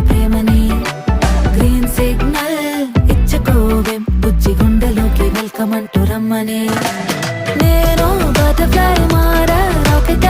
ప్రేమని green signal ఇచ్చకోవే బుజ్జి గుండెలోకి welcome అంటూ రమ్మని నేను బటర్ఫ్లై మారా రాకెట్